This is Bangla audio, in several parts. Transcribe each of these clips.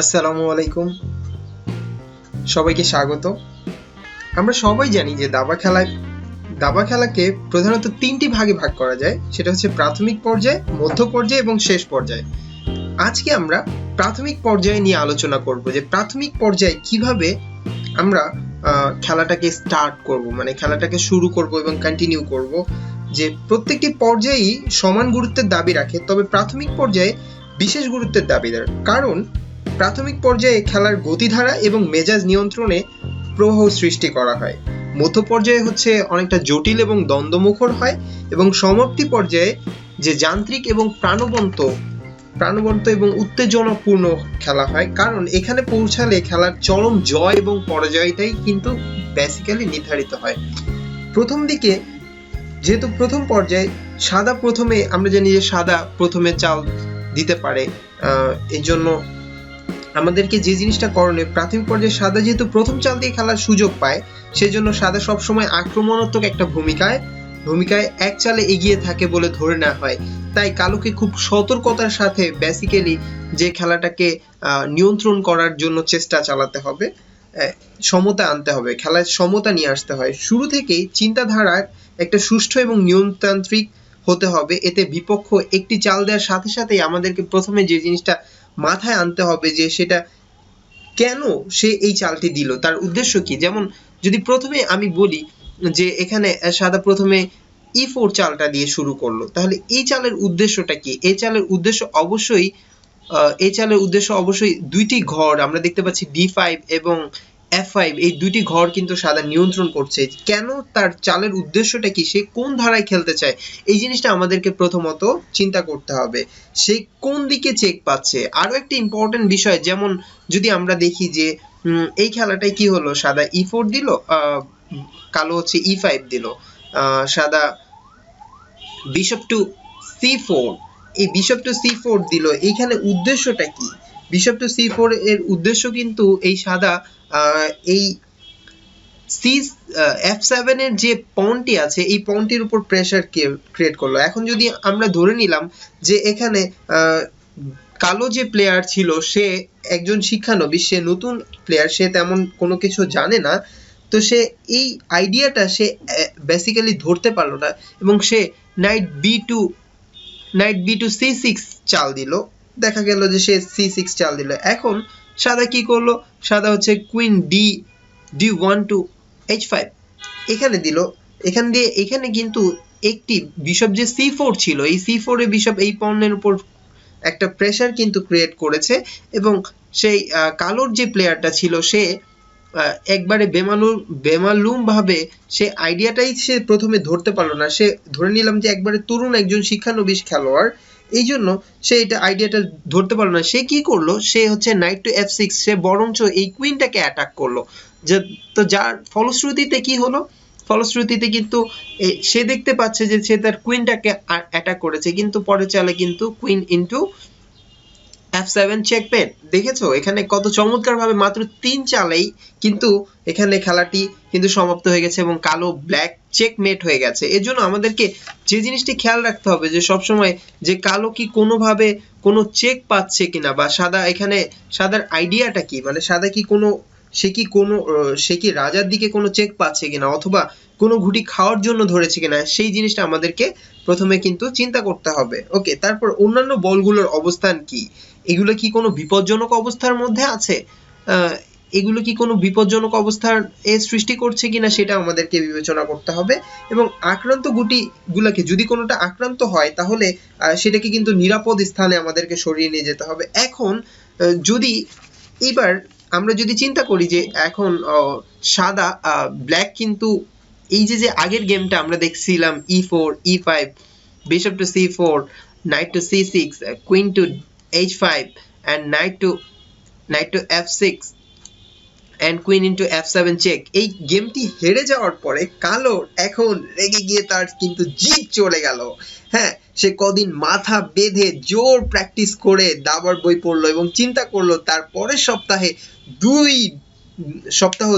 আসসালামু আলাইকুম, সবাইকে স্বাগত। আমরা সবাই জানি যে দাবা খেলাকে প্রধানত তিনটি ভাগে ভাগ করা যায়, সেটা হচ্ছে প্রাথমিক পর্যায়, মধ্য পর্যায় এবং শেষ পর্যায়। আজকে আমরা প্রাথমিক পর্যায়ে নিয়ে আলোচনা করব যে প্রাথমিক পর্যায়ে কিভাবে আমরা খেলাটাকে স্টার্ট করব, মানে খেলাটাকে শুরু করব এবং কন্টিনিউ করব। যে প্রত্যেকটি পর্যায়েই সমান গুরুত্বের দাবি রাখে, তবে প্রাথমিক পর্যায়ে বিশেষ গুরুত্বের দাবিদার, কারণ প্রাথমিক পর্যায়ে খেলার গতিধারা এবং মেজাজ নিয়ন্ত্রণে প্রবাহ সৃষ্টি করা হয়। মধ্য পর্যায়ে হচ্ছে অনেকটা জটিল এবং দ্বন্দ্বমুখর হয়, এবং সমাপ্তি পর্যায়ে যে যান্ত্রিক এবং প্রাণবন্ত এবং উত্তেজনাপূর্ণ খেলা হয়, কারণ এখানে পৌঁছালে খেলার চরম জয় এবং পরাজয়টাই কিন্তু বেসিক্যালি নির্ধারিত হয়। প্রথম দিকে যেহেতু প্রথম পর্যায়ে সাদা প্রথমে, আমরা জানি যে সাদা প্রথমে চাল দিতে পারে, এর জন্য আমাদেরকে যে জিনিসটা করণীয়, প্রাথমিক পর্যায়ে সাদা যেহেতু প্রথম চাল দিয়ে খেলার সুযোগ পায়, সেজন্য সাদা সবসময় আক্রমণাত্মক একটা ভূমিকায় এক চালে এগিয়ে থাকে বলে ধরে নেওয়া হয়। তাই কালোকে খুব সতর্কতার সাথে বেসিক্যালি যে খেলাটাকে নিয়ন্ত্রণ করার জন্য চেষ্টা চালাতে হবে, সমতা আনতে হবে, খেলায় সমতা নিয়ে আসতে হয়। শুরু থেকেই চিন্তাধারার একটা সুষ্ঠু এবং নিয়মতান্ত্রিক হতে হবে। এতে বিপক্ষ একটি চাল দেওয়ার সাথে সাথেই আমাদেরকে প্রথমে যে জিনিসটা মাথায় আনতে হবে যে সেটা কেন সে এই চালটি দিল, তার উদ্দেশ্য কি। যেমন যদি প্রথমে আমি বলি যে এখানে সাদা প্রথমে E4 চালটা দিয়ে শুরু করলো, তাহলে এই চালের উদ্দেশ্যটা কি? এই চালের উদ্দেশ্য অবশ্যই দুইটি ঘর আমরা দেখতে পাচ্ছি, D5 এবং F5, এই দুইটি ঘর কিন্তু সাদা নিয়ন্ত্রণ করছে। কেন, তার চালের উদ্দেশ্যটা কি, সে কোন ধারায় খেলতে চায়, এই জিনিসটা আমাদেরকে প্রথমত চিন্তা করতে হবে। সে কোন দিকে চেক পাচ্ছে। আরো একটা ইম্পর্টেন্ট বিষয়, যেমন যদি আমরা দেখি যে এই খেলাটায় কি হলো, সাদা E4 দিল, কালো হচ্ছে E5 দিল, সাদা বিশপ টু C4, এই বিশপ টু C4 দিল। এইখানে উদ্দেশ্যটা কি? বিশপ টু C4 এর উদ্দেশ্য কিন্তু এই সাদা এই F7 এর যে পনটি আছে, এই পনটির উপর প্রেসার ক্রিয়েট করলো। এখন যদি আমরা ধরে নিলাম যে এখানে কালো যে প্লেয়ার ছিল সে একজন শিক্ষানবিশ, সে নতুন প্লেয়ার, সে তেমন কোনো কিছু জানে না, তো সে এই আইডিয়াটা সে বেসিক্যালি ধরতে পারলো না, এবং সে নাইট বি টু C6 চাল দিল। দেখা গেল যে সে C6 চাল দিল। এখন সাদা কি করলো, সাদা হচ্ছে কুইন D1 টু H5 এখানে দিল। এখানে কিন্তু একটি বিশপ যে C4 ছিল, এই C4 এ বিশপ এই পণ্যের উপর একটা প্রেসার কিন্তু ক্রিয়েট করেছে, এবং সেই কালোর যে প্লেয়ারটা ছিল সে একবারে বেমালুম ভাবে সে আইডিয়াটাই সে প্রথমে ধরতে পারলো না। সে ধরে নিলাম যে একবারে তরুণ একজন শিক্ষানবিশ খেলোয়াড়, এই জন্য সে এটা আইডিয়াটা ধরতে পারলো না। সে কি করলো, সে হচ্ছে নাইট টু F6, সে বরঞ্চ এই কুইনটাকে অ্যাটাক করলো। তো যার ফলশ্রুতিতে কি হলো, ফলশ্রুতিতে কিন্তু সে দেখতে পাচ্ছে যে সে তার কুইনটাকে অ্যাটাক করেছে, কিন্তু পরে চালে কিন্তু কুইন ইনটু F7 চেকমেট। দেখেছো এখানে কত চমৎকার ভাবে মাত্র 3 চালেই কিন্তু এখানে খেলাটি কিন্তু সমাপ্ত হয়ে গেছে, এবং কালো ব্ল্যাক চেকমেট হয়ে গেছে। এর জন্য আমাদেরকে যে জিনিসটি খেয়াল রাখতে হবে যে সবসময় যে কালো কি কোনোভাবে কোনো চেক পাচ্ছে কিনা, বা সাদার আইডিয়াটা কি, মানে সাদা কি সে কি রাজার দিকে কোনো চেক পাচ্ছে কিনা, অথবা কোনো ঘুটি খাওয়ার জন্য ধরেছে কিনা, সেই জিনিসটা আমাদেরকে প্রথমে কিন্তু চিন্তা করতে হবে। ওকে, তারপর অন্যান্য বলগুলোর অবস্থান কি, এগুলো কি কোনো বিপজ্জনক অবস্থার মধ্যে আছে, এগুলো কি কোনো বিপজ্জনক অবস্থার সৃষ্টি করছে কিনা সেটা আমাদেরকে বিবেচনা করতে হবে। এবং আক্রান্ত গুটিগুলোকে যদি কোনোটা আক্রান্ত হয়, তাহলে সেটাকে কিন্তু নিরাপদ স্থানে আমাদেরকে সরিয়ে নিয়ে যেতে হবে। এখন যদি এবার আমরা যদি চিন্তা করি যে এখন সাদা ব্ল্যাক কিন্তু এই যে আগের গেমটা আমরা দেখছিলাম E4 E5 bishop to C4 knight to C6 queen to H5 and knight to F6 and queen into F7 check, এই গেমটি হেরে যাওয়ার পরে কালো এখন রেগে গিয়ে তার কিন্তু জিদ চলে গেল। হ্যাঁ, সে কদিন মাথা বেঁধে জোর প্র্যাকটিস করে দাবার বই পড়লো এবং চিন্তা করলো, তার পরের সপ্তাহে 2 সপ্তাহ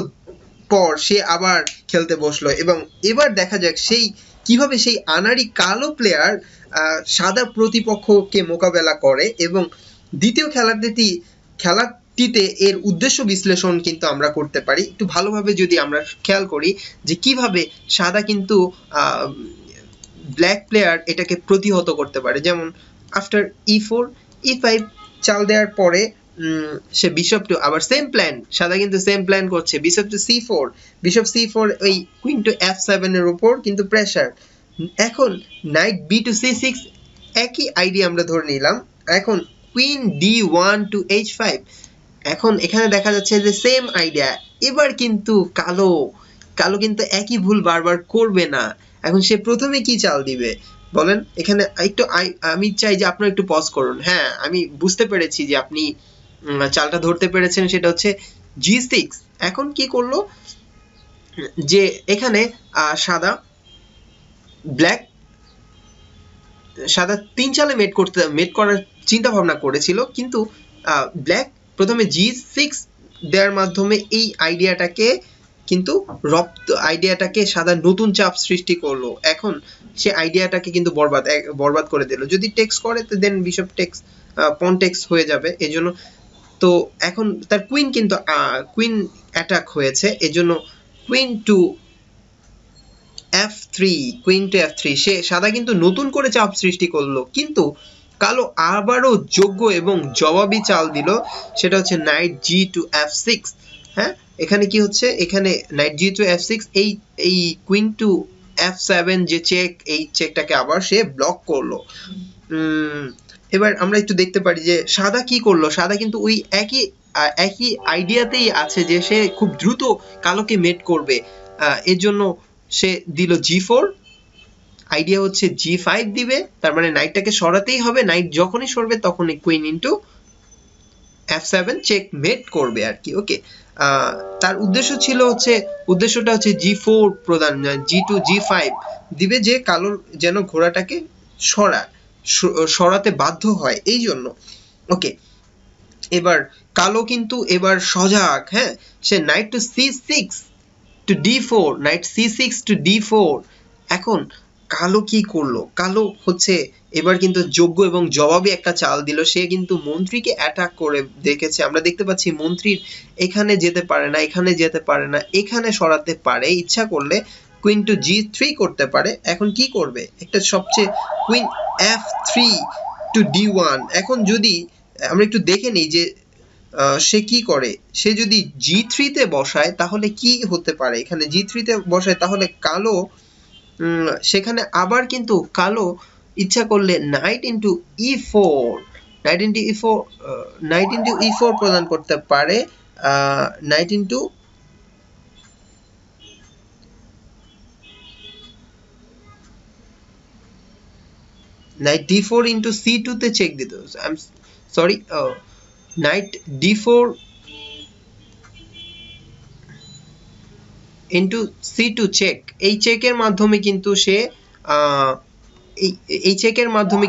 পর সে আবার খেলতে বসলো, এবং এবার দেখা যাক কিভাবে সেই আনাড়ি কালো প্লেয়ার সাদা প্রতিপক্ষকে মোকাবেলা করে। এবং দ্বিতীয় খেলা টিতে এর উদ্দেশ্য বিশ্লেষণ কিন্তু আমরা করতে পারি। একটু ভালোভাবে যদি আমরা খেয়াল করি যে কিভাবে সাদা কিন্তু ব্ল্যাক প্লেয়ার এটাকে প্রতিহত করতে পারে। যেমন আফটার e4 e5 চাল দেওয়ার পরে সে বিশপ টু, আবার সেম প্ল্যান, সাদা কিন্তু সেম প্ল্যান করছে, bishop to c4, bishop c4 ওই কুইন টু f7 এর উপর কিন্তু প্রেসার। এখন নাইট b টু c6 একই আইডিয়া আমরা ধরে নিলাম। এখন কুইন d1 টু h5, এখন এখানে দেখা যাচ্ছে যে সেম আইডিয়া। এবার কিন্তু কালো কিন্তু একই ভুল বারবার করবে না। এখন সে প্রথমে কি চাল দিবে বলেন? এখানে একটু আমি চাই যে আপনারা একটু পজ করুন। হ্যাঁ, আমি বুঝতে পেরেছি যে আপনি চালটা ধরতে পেরেছেন, সেটা হচ্ছে g6। এখন কি করলো যে এখানে সাদা 3 চালে মেট করার চিন্তা ভাবনা করেছিল, কিন্তু ব্ল্যাক প্রথমে g6 দেওয়ার মাধ্যমে এই আইডিয়াটাকে সাদা নতুন চাপ সৃষ্টি করলো। এখন সে আইডিয়াটাকে কিন্তু বরবাদ করে দিল। যদি টেক্স করে তো দেন বিশপ টেক্স, পন টেক্স হয়ে যাবে। এজন্য তো এখন তার কুইন অ্যাটাক হয়েছে, এজন্য কুইন টু f3, সে সাদা কিন্তু নতুন করে চাপ সৃষ্টি করলো, কিন্তু কালো আবারও যোগ্য এবং জবাবি চাল দিল, সেটা হচ্ছে নাইট জি টু f6। হ্যাঁ, এখানে কি হচ্ছে, এখানে নাইট জি টু f6, এই কুইন টু f7 যে চেক, এই চেকটাকে আবার সে ব্লক করলো। এবার আমরা একটু দেখতে পারি যে সাদা কি করলো। সাদা কিন্তু ওই একই আইডিয়াতেই আছে যে সে খুব দ্রুত কালোকে মেট করবে। এর জন্য সে দিল g4, আইডিয়া হচ্ছে g5 দিবে, তার মানে নাইটটাকে সরাতেই হবে। নাইট যখনই সরবে তখনই কুইন ইনটু f7 চেক মেট করবে আর কি। ওকে, তার উদ্দেশ্যটা হচ্ছে g4 প্রদান, g2 g5 দিবে, যে কালোর যেন ঘোড়াটাকে সরাতে বাধ্য হয় এই জন্য। ওকে, এবার কালো কিন্তু এবার সজাগ। হ্যাঁ, সে knight to c6 to d4, knight c6 to d4। এখন কালো কি করলো? কালো হচ্ছে এবার কিন্তু যোগ্য এবং জবাবি একটা চাল দিল। সে কিন্তু মন্ত্রীকে অ্যাটাক করে দেখেছে। আমরা দেখতে পাচ্ছি মন্ত্রীর এখানে যেতে পারে না, এখানে যেতে পারে না, এখানে সরাতে পারে, ইচ্ছা করলে কুইন টু g3 করতে পারে। এখন কি করবে? একটা সবচেয়ে কুইন f3 টু d1। এখন যদি আমরা একটু দেখে নিই যে সে কি করে। সে যদি g3 তে বসায় তাহলে কি হতে পারে? এখানে g3 তে বসায় তাহলে কালো সেখানে আবার কিন্তু কালো ইচ্ছা করলে নাইট ইনটু e4 প্রদান করতে পারে। Night into night d4 into c2 তে চেক দিত। Sorry, knight d4 into c2 check. এই চেকের মাধ্যমে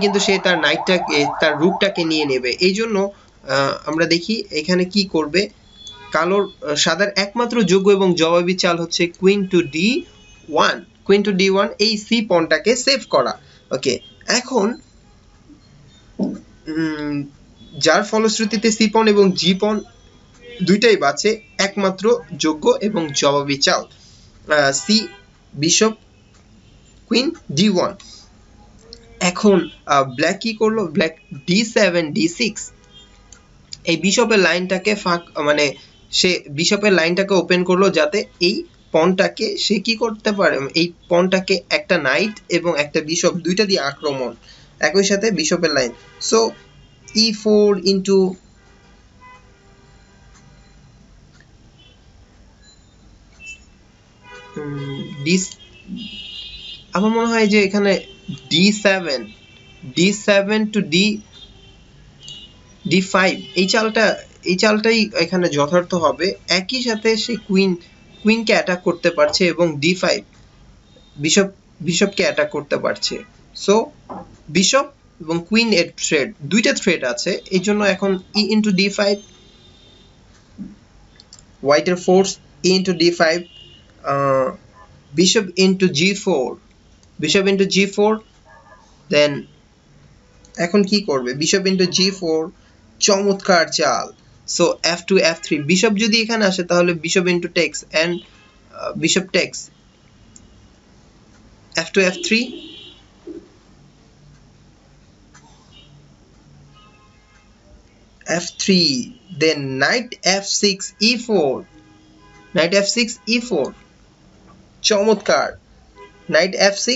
কিন্তু সে তার নাইটটাকে, তার রুকটাকে নিয়ে নেবে। এই জন্য আমরা দেখি এখানে কি করবে। সাদার একমাত্র যোগ্য এবং জবাবি চাল হচ্ছে কুইন টু d1, এই সি পনটাকে সেভ করা। ওকে, এখন যার ফলশ্রুতিতে সি পন এবং জি পন দুইটাই বাঁচে, একমাত্র যোগ্য এবং জবাবি চাল সি বিশপ কুইন d1। এখন ব্ল্যাক কি করলো? ব্ল্যাক d7 d6, এই বিশপের লাইনটাকে সে বিশপের লাইনটাকে ওপেন করলো, যাতে এই পনটাকে সে কি করতে পারে, এই পনটাকে একটা নাইট এবং একটা বিশপ দুইটা দিয়ে আক্রমণ, একই সাথে বিশপের লাইন। সো e4 ইনটু আমার মনে হয় যে এখানে d7 টু d5, এই চালটাই এখানে যথার্থ হবে। একই সাথে সে কুইনকে অ্যাটাক করতে পারছে এবং d5 বিশপকে অ্যাটাক করতে পারছে। সো বিশপ এবং কুইন এর দুইটা থ্রেড আছে, এই জন্য এখন e ইনটু d5, হোয়াইটের force e into d5, bishop into g4, then এখন কি করবে? bishop into g4, চমৎকার চাল। সো f2 f3 বিশপ যদি এখানে আসে তাহলে bishop into takes and bishop takes f2 f3 f3 then knight f6 e4 knight f6 e4 চমৎকার knight f6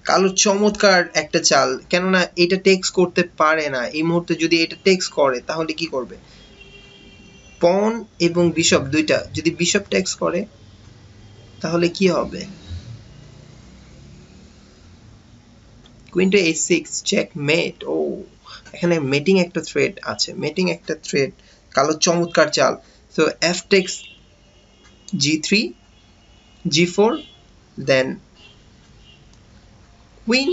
কালো চমৎকার একটা চাল কেননা এটা টেক্স করতে পারে না এই মুহূর্তে যদি এটা টেক্স করে তাহলে কি করবে পন এবং বিশপ দুইটা যদি বিশপ টেক্স করে তাহলে কি হবে কুইন টু a6 চেকমেট ও এখানে মেটিং একটা থ্রেড আছে মেটিং একটা থ্রেড কালো চমৎকার চাল so f takes g3 g4 then queen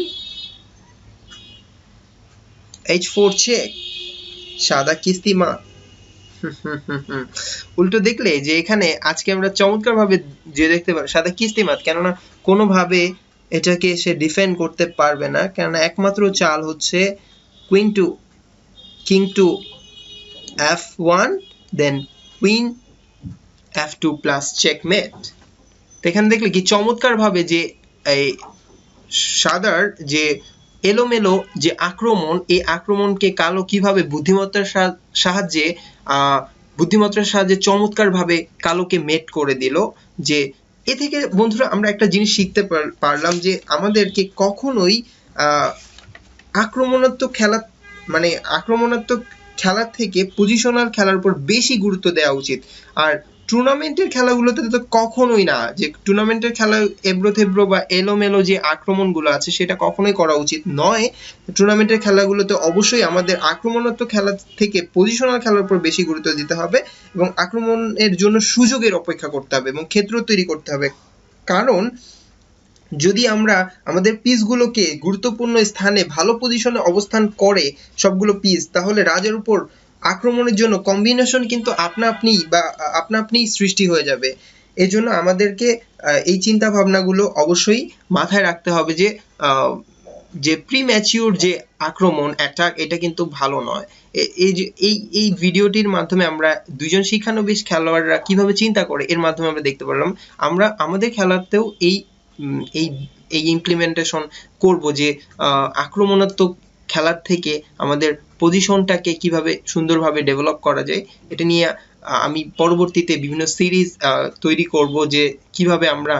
h4 check সাদা কিস্তিমা উল্টো দেখলে যে এখানে আজকে আমরা চমৎকার ভাবে যে দেখতে পাই সাদা কিস্তিমাত কেননা কোনোভাবে এটাকে সে ডিফেন্ড করতে পারবে না কারণ একমাত্র চাল হচ্ছে queen to king to f1 then queen f2 plus checkmate এখানে দেখলে কি চমৎকার ভাবে যে এই সাদার যে এলোমেলো যে আক্রমণ এই আক্রমণকে কালো কিভাবে বুদ্ধিমত্তার সাহায্যে চমৎকার ভাবে কালোকে মেট করে দিল যে এ থেকে বন্ধুরা আমরা একটা জিনিস শিখতে পারলাম যে আমাদেরকে কখনোই আক্রমণাত্মক খেলা থেকে পজিশনাল খেলার উপর বেশি গুরুত্ব দেওয়া উচিত আর টুর্নামেন্টের খেলাগুলোতে তো কখনোই না যে টুর্নামেন্টের খেলা এবড়ো বা এলোমেলো যে আক্রমণগুলো আছে সেটা কখনোই করা উচিত নয় টুর্নামেন্টের খেলাগুলোতে অবশ্যই আমাদের আক্রমণাত্মক খেলা থেকে পজিশনাল খেলার উপর বেশি গুরুত্ব দিতে হবে এবং আক্রমণের জন্য সুযোগের অপেক্ষা করতে হবে এবং ক্ষেত্র তৈরি করতে হবে কারণ যদি আমরা আমাদের পিসগুলোকে গুরুত্বপূর্ণ স্থানে ভালো পজিশনে অবস্থান করে সবগুলো পিস তাহলে রাজার উপর আক্রমণের জন্য কম্বিনেশন কিন্তু আপনা আপনি সৃষ্টি হয়ে যাবে এজন্য আমাদেরকে এই চিন্তা ভাবনাগুলো অবশ্যই মাথায় রাখতে হবে যে প্রিম্যাচিউর যে আক্রমণ অ্যাটাক এটা কিন্তু ভালো নয় এই ভিডিওটির মাধ্যমে আমরা দুইজন শিক্ষানবিশ খেলোয়াড়রা কিভাবে চিন্তা করে এর মাধ্যমে আমরা দেখতে পারলাম আমরা আমাদের খেলাতেও এই ইমপ্লিমেন্টেশন করব যে আক্রমণাত্মক খেলার থেকে আমাদের পজিশনটাকে কিভাবে সুন্দরভাবে ডেভেলপ করা যায় এটা নিয়ে আমি পরবর্তীতে বিভিন্ন সিরিজ তৈরি করব যে কিভাবে আমরা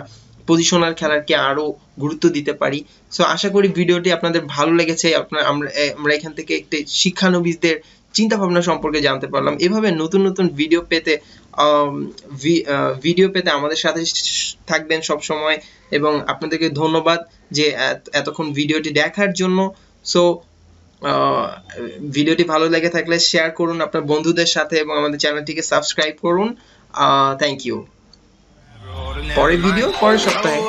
পজিশনাল খেলাকে আরো গুরুত্ব দিতে পারি সো আশা করি ভিডিওটি আপনাদের ভালো লেগেছে আমরা এখান থেকে একটা শিক্ষানবিশদের চিন্তা ভাবনা সম্পর্কে জানতে পারলাম এভাবে নতুন নতুন ভিডিও পেতে আমাদের সাথে থাকবেন সব সময় এবং আপনাদেরকে ধন্যবাদ যে এতক্ষণ ভিডিওটি দেখার জন্য সো ভিডিওটি ভালো লেগে থাকলে শেয়ার করুন আপনার বন্ধুদের সাথে এবং আমাদের চ্যানেলটিকে সাবস্ক্রাইব করুন থ্যাংক ইউ পরের ভিডিও পরের সপ্তাহে